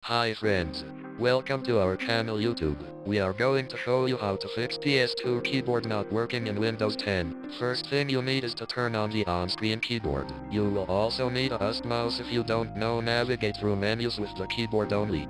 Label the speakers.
Speaker 1: Hi friends. Welcome to our channel YouTube. We are going to show you how to fix PS2 keyboard not working in Windows 10. First thing you need is to turn on the on-screen keyboard. You will also need a mouse if you don't know navigate through menus with the keyboard only.